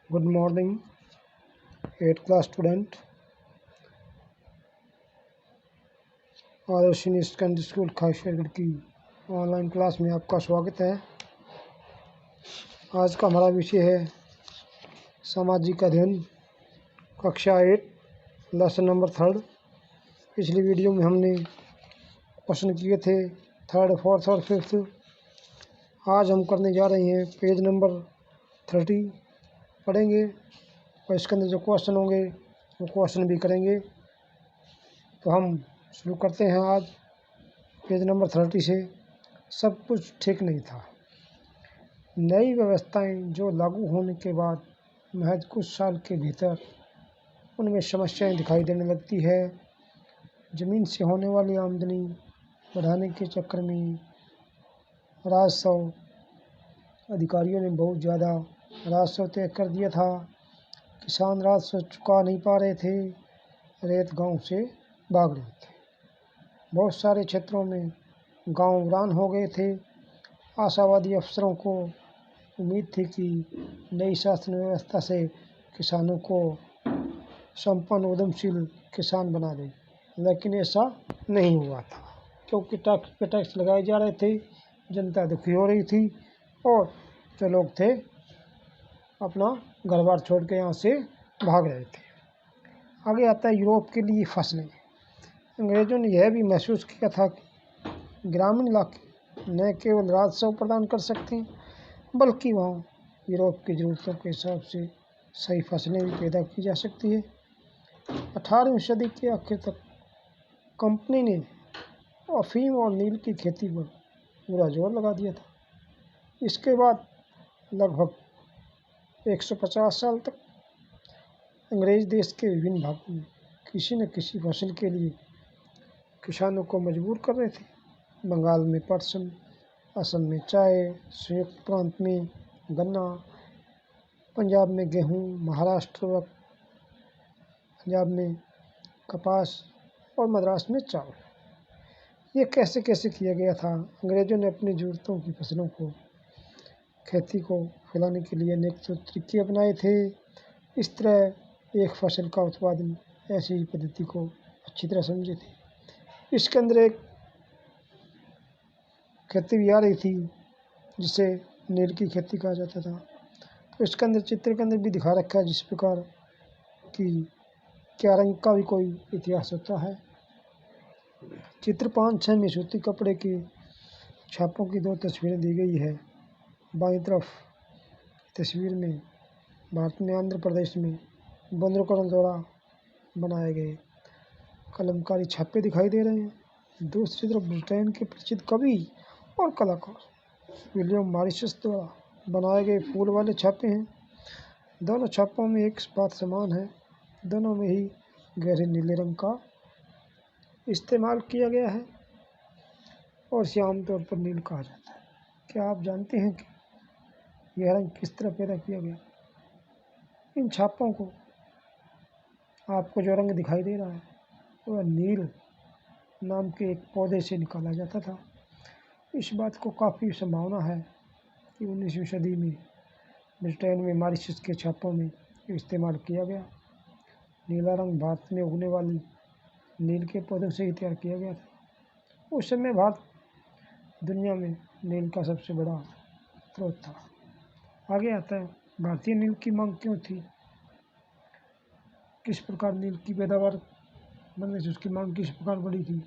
Good morning 8th class student. Adarsh senior secondary school Khaishgarh की online class में आपका स्वागत है। आज का हमारा विषय है सामाजिक अध्ययन, कक्षा 8, लेसन नंबर 3। पिछली वीडियो में हमने क्वेश्चन किए थे 3rd, 4th और 5th। आज हम करने जा रहे हैं पेज नंबर 30 पढ़ेंगे और इसके अंदर जो क्वेश्चन होंगे वो क्वेश्चन भी करेंगे। तो हम शुरू करते हैं आज पेज नंबर 30 से। सब कुछ ठीक नहीं था। नई व्यवस्थाएं जो लागू होने के बाद महज कुछ साल के भीतर उनमें समस्याएं दिखाई देने लगती है। ज़मीन से होने वाली आमदनी बढ़ाने के चक्कर में राजस्व अधिकारियों ने बहुत ज़्यादा राजस्व तय कर दिया था। किसान राजस्व चुका नहीं पा रहे थे, रैयत गांव से भाग रहे थे। बहुत सारे क्षेत्रों में गांव वीरान हो गए थे। आशावादी अफसरों को उम्मीद थी कि नई शासन व्यवस्था से किसानों को संपन्न उद्यमशील किसान बना दे, लेकिन ऐसा नहीं हुआ था क्योंकि टैक्स पे टैक्स लगाए जा रहे थे। जनता दुखी हो रही थी और जो लोग थे अपना घर बार छोड़ के यहाँ से भाग रहे थे। आगे आता है यूरोप के लिए फसलें। अंग्रेज़ों ने यह भी महसूस किया था कि ग्रामीण इलाके न केवल राजस्व प्रदान कर सकते हैं, बल्कि वहाँ यूरोप की ज़रूरतों के हिसाब से सही फसलें भी पैदा की जा सकती है। 18वीं सदी के आखिर तक कंपनी ने अफीम और नील की खेती पर पूरा जोर लगा दिया था। इसके बाद लगभग 150 साल तक अंग्रेज देश के विभिन्न भागों में किसी न किसी फसल के लिए किसानों को मजबूर कर रहे थे। बंगाल में पटसन, असम में चाय, संयुक्त प्रांत में गन्ना, पंजाब में गेहूँ, महाराष्ट्र व पंजाब में कपास और मद्रास में चावल। ये कैसे कैसे किया गया था। अंग्रेज़ों ने अपनी ज़रूरतों की फसलों को, खेती को फैलाने के लिए अनेक तरीके अपनाए थे। इस तरह एक फसल का उत्पादन ऐसी पद्धति को अच्छी तरह समझे थे। इसके अंदर एक खेती भी आ रही थी जिसे नील की खेती कहा जाता था। तो इसके अंदर चित्र के अंदर भी दिखा रखा है जिस प्रकार कि क्या रंग का भी कोई इतिहास होता है। चित्र 5-6 में सूती कपड़े के छापों की 2 तस्वीरें दी गई है। बाईं तरफ तस्वीर में भारत में आंध्र प्रदेश में बंदरकरण द्वारा बनाए गए कलमकारी छापे दिखाई दे रहे हैं। दूसरी तरफ ब्रिटेन के प्रसिद्ध कवि और कलाकार विलियम मॉरिस द्वारा बनाए गए फूल वाले छापे हैं। दोनों छापों में एक बात समान है, दोनों में ही गहरे नीले रंग का इस्तेमाल किया गया है और इसे आमतौर पर नील कहा जाता है। क्या आप जानते हैं कि यह रंग किस तरह पैदा किया गया? इन छापों को आपको जो रंग दिखाई दे रहा है वह नील नाम के एक पौधे से निकाला जाता था। इस बात को काफ़ी संभावना है कि 19वीं सदी में ब्रिटेन में मॉरिस के छापों में इस्तेमाल किया गया। नीला रंग भारत में उगने वाली नील के पौधों से ही तैयार किया गया था। उस समय भारत दुनिया में नील का सबसे बड़ा स्रोत था। आगे आता है भारतीय नील की मांग क्यों थी, किस प्रकार नील की पैदावार बनने से उसकी मांग किस प्रकार बढ़ी थी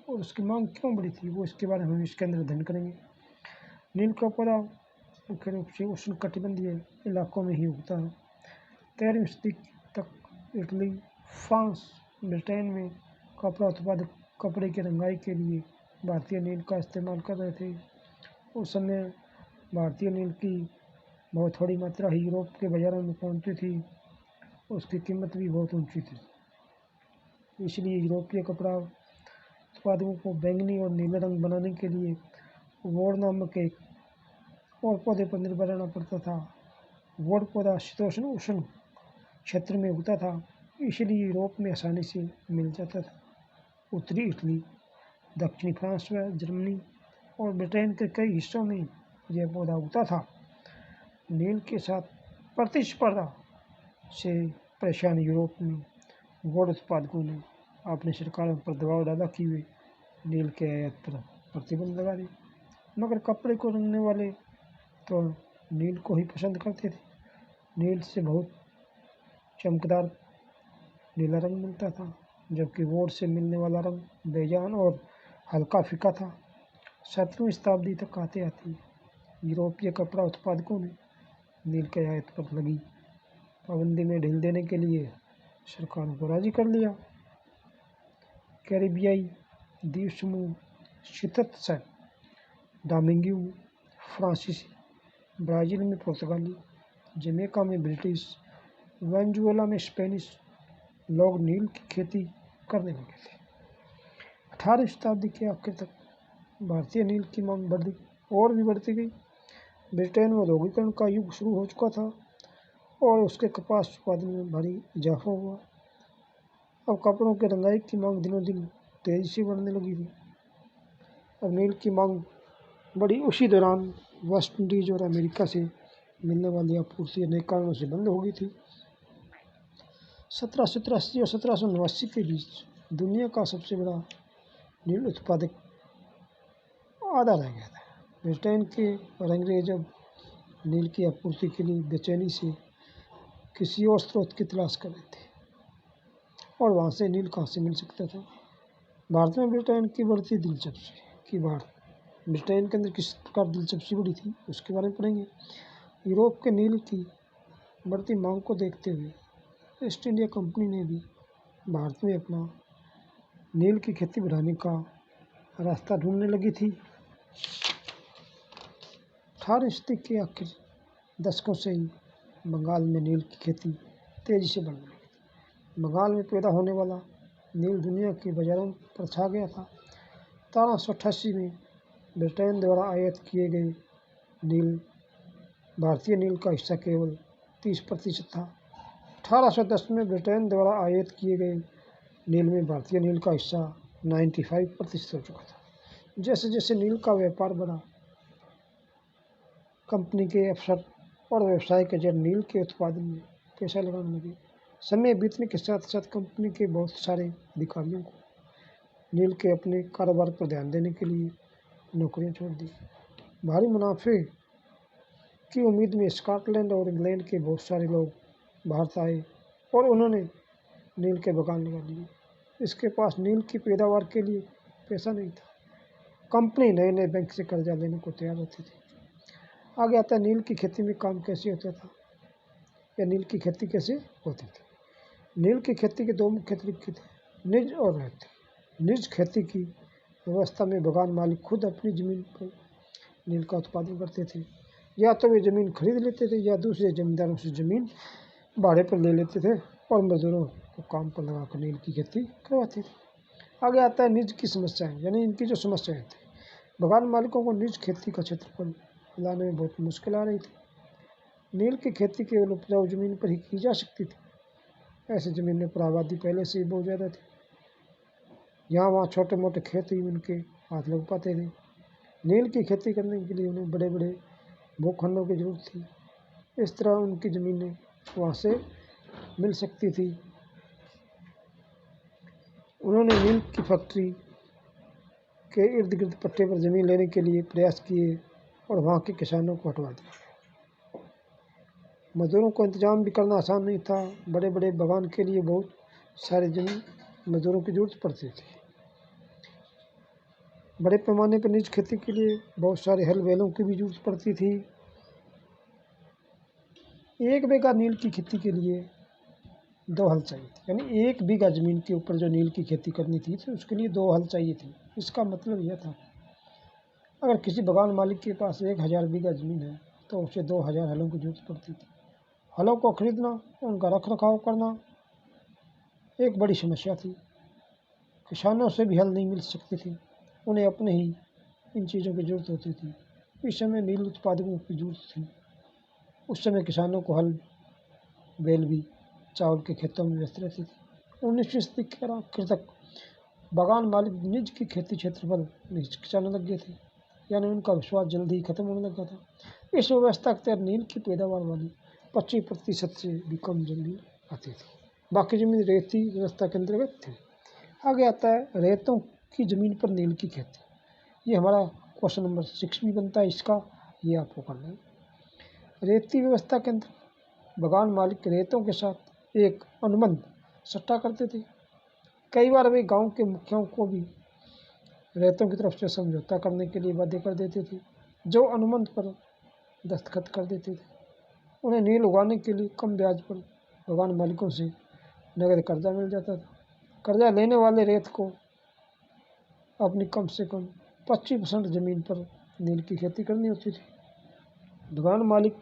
और उसकी मांग क्यों बढ़ी थी, वो इसके बारे में हम इसके अंदर अध्ययन करेंगे। नील का पौधा मुख्य रूप से उष्णकटिबंधीय इलाकों में ही उगता है। 13वीं सदी तक इटली, फ्रांस, ब्रिटेन में कपड़ा उत्पादक कपड़े की रंगाई के लिए भारतीय नील का इस्तेमाल कर रहे थे। उस समय भारतीय नील की बहुत थोड़ी मात्रा ही यूरोप के बाज़ारों में पहुंचती थी। उसकी कीमत भी बहुत ऊंची थी, इसलिए यूरोपीय कपड़ा उत्पादकों को बैंगनी और नीले रंग बनाने के लिए वोड नामक एक और पौधे पर निर्भर रहना पड़ता था। वोड पौधा शीतोष्ण उष्ण क्षेत्र में उगता था, इसलिए यूरोप में आसानी से मिल जाता था। उत्तरी इटली, दक्षिणी फ्रांस व जर्मनी और ब्रिटेन के कई हिस्सों में यह पौधा उगता था। नील के साथ प्रतिस्पर्धा से परेशान यूरोप में वुड उत्पादकों ने अपनी सरकारों पर दबाव डाला कि वे नील के आयात पर प्रतिबंध लगा दें, मगर कपड़े को रंगने वाले तो नील को ही पसंद करते थे। नील से बहुत चमकदार नीला रंग मिलता था, जबकि वुड से मिलने वाला रंग बेजान और हल्का फीका था। 17वीं शताब्दी तक आते आते यूरोपीय कपड़ा उत्पादकों ने नील के आयात पर लगी पाबंदी में ढील देने के लिए सरकारों को राजी कर लिया। कैरिबियाई द्वीप समूह सिथत, डोमिंगो फ्रांसीसी, ब्राज़ील में पुर्तगाली, जमैका में ब्रिटिश, वेनेजुएला में स्पेनिश लोग नील की खेती करने लगे थे। 18वीं शताब्दी के आखिर तक भारतीय नील की मांग बढ़ती गई। ब्रिटेन में औद्योगिकरण का युग शुरू हो चुका था और उसके कपास उत्पादन में भारी इजाफा हुआ। अब कपड़ों के रंगाई की मांग दिनों दिन तेजी से बढ़ने लगी थी। अब नील की मांग बढ़ी, उसी दौरान वेस्ट इंडीज और अमेरिका से मिलने वाली आपूर्ति अनेक कारणों से बंद हो गई थी। 1783 और 1789 के बीच दुनिया का सबसे बड़ा नील उत्पादक आधा रह गया था। ब्रिटेन के और अंग्रेज अब नील की आपूर्ति के लिए बेचैनी से किसी और स्रोत की तलाश कर रहे थे, और वहाँ से नील कहाँ से मिल सकता था। भारत में ब्रिटेन की बढ़ती दिलचस्पी की बात, ब्रिटेन के अंदर किस प्रकार दिलचस्पी बढ़ी थी उसके बारे में पढ़ेंगे। यूरोप के नील की बढ़ती मांग को देखते हुए ईस्ट इंडिया कंपनी ने भी भारत में अपना नील की खेती बढ़ाने का रास्ता ढूंढने लगी थी। 18वीं सदी के आखिर दशकों से ही बंगाल में नील की खेती तेजी से बढ़ने लगी। बंगाल में पैदा होने वाला नील दुनिया के बाजारों पर छा गया था। 1788 में ब्रिटेन द्वारा आयात किए गए नील भारतीय नील का हिस्सा केवल 30% था। 1810 में ब्रिटेन द्वारा आयात किए गए नील में भारतीय नील का हिस्सा 95% हो चुका था। जैसे जैसे नील का व्यापार बढ़ा, कंपनी के अफसर और व्यवसाय के जन नील के उत्पादन में पैसा लगाने लगे। समय बीतने के साथ साथ कंपनी के बहुत सारे अधिकारियों को नील के अपने कारोबार पर ध्यान देने के लिए नौकरियां छोड़ दी। भारी मुनाफे की उम्मीद में स्कॉटलैंड और इंग्लैंड के बहुत सारे लोग भारत आए और उन्होंने नील के बागान लगा लिए। इसके पास नील की पैदावार के लिए पैसा नहीं था। कंपनी नए नए बैंक से कर्जा लेने को तैयार होती थी। आगे आता है नील की खेती में काम कैसे होता था, या नील की खेती कैसे होती थी। नील की खेती के दो मुख्य तरीके थे, निज और रैयती। निज खेती की व्यवस्था में बगान मालिक खुद अपनी ज़मीन पर नील का उत्पादन करते थे। या तो वे ज़मीन खरीद लेते थे या दूसरे जमींदारों से ज़मीन भाड़े पर ले लेते थे और मजदूरों को काम पर लगाकर नील की खेती करवाते थे। आगे आता है निज की समस्याएं, यानी इनकी जो समस्याएं थी। बगान मालिकों को निज खेती का क्षेत्रफल लाने में बहुत मुश्किल आ रही थी। नील की खेती केवल उपजाऊ जमीन पर ही की जा सकती थी। ऐसी जमीनों पर आबादी पहले से ही बहुत ज़्यादा थी। यहाँ वहाँ छोटे मोटे खेत ही उनके हाथ लग पाते थे। नील की खेती करने के लिए उन्हें बड़े बड़े भूखंडों की जरूरत थी। इस तरह उनकी ज़मीनें वहाँ से मिल सकती थी। उन्होंने नील की फैक्ट्री के इर्द गिर्द पट्टे पर ज़मीन लेने के लिए प्रयास किए और वहाँ के किसानों को हटवा दिया। मजदूरों को इंतजाम भी करना आसान नहीं था। बड़े बड़े बागान के लिए बहुत सारे जमीन मजदूरों की जरूरत पड़ती थी। बड़े पैमाने पर निज खेती के लिए बहुत सारे हल बैलों की भी जरूरत पड़ती थी। एक बीघा नील की खेती के लिए 2 हल चाहिए थे, यानी 1 बीघा ज़मीन के ऊपर जो नील की खेती करनी थी तो उसके लिए 2 हल चाहिए थे। इसका मतलब यह था, अगर किसी बगान मालिक के पास 1000 बीघा ज़मीन है तो उसे 2000 हलों की जरूरत पड़ती थी। हलों को खरीदना, उनका रख रखाव करना एक बड़ी समस्या थी। किसानों से भी हल नहीं मिल सकते थे, उन्हें अपने ही इन चीज़ों की जरूरत होती थी। इस समय नील उत्पादकों की जरूरत थी। उस समय किसानों को हल बैल भी चावल के खेतों में व्यस्त रहती थी। 19वीं सदी के आखिर तक बागान मालिक निज की खेती क्षेत्रफल में हिचकिचाने लग गए थे, यानी उनका विश्वास जल्दी ही खत्म होने लगा था। इस व्यवस्था के तहत नील की पैदावार वाली 25% से भी कम जमीन आती थी। बाकी जमीन रेती व्यवस्था के अंतर्गत थी। आगे आता है रेतों की ज़मीन पर नील की खेती। ये हमारा क्वेश्चन नंबर 6 भी बनता है इसका, ये आपको करना है। रेती व्यवस्था के अंदर बगान मालिक रेतों के साथ एक अनुबंध सट्टा करते थे। कई बार वे गांव के मुखियाओं को भी रेतों की तरफ से समझौता करने के लिए बाध्य कर देते थे, जो अनुबंध पर दस्तखत कर देते थे। उन्हें नील उगाने के लिए कम ब्याज पर बगान मालिकों से नगद कर्जा मिल जाता था। कर्जा लेने वाले रेत को अपनी कम से कम 25% ज़मीन पर नील की खेती करनी होती थी। बगान मालिक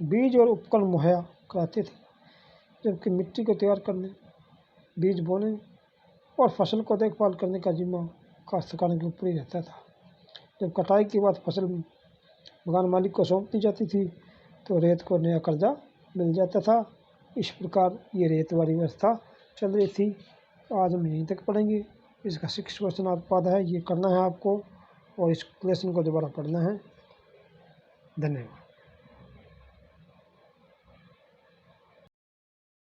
बीज और उपकरण मुहैया कराते थे, जबकि मिट्टी को तैयार करने, बीज बोने और फसल को देखभाल करने का जिम्मा काश्तकारों के ऊपर ही रहता था। जब कटाई के बाद फसल बगान मालिक को सौंप दी जाती थी तो रेत को नया कर्जा मिल जाता था। इस प्रकार ये रेत वाली व्यवस्था चल रही थी। आज हम यहीं तक पढ़ेंगे। इसका 6 क्वेश्चन आपको आता है, ये करना है आपको और इस लेसन को दोबारा पढ़ना है। धन्यवाद।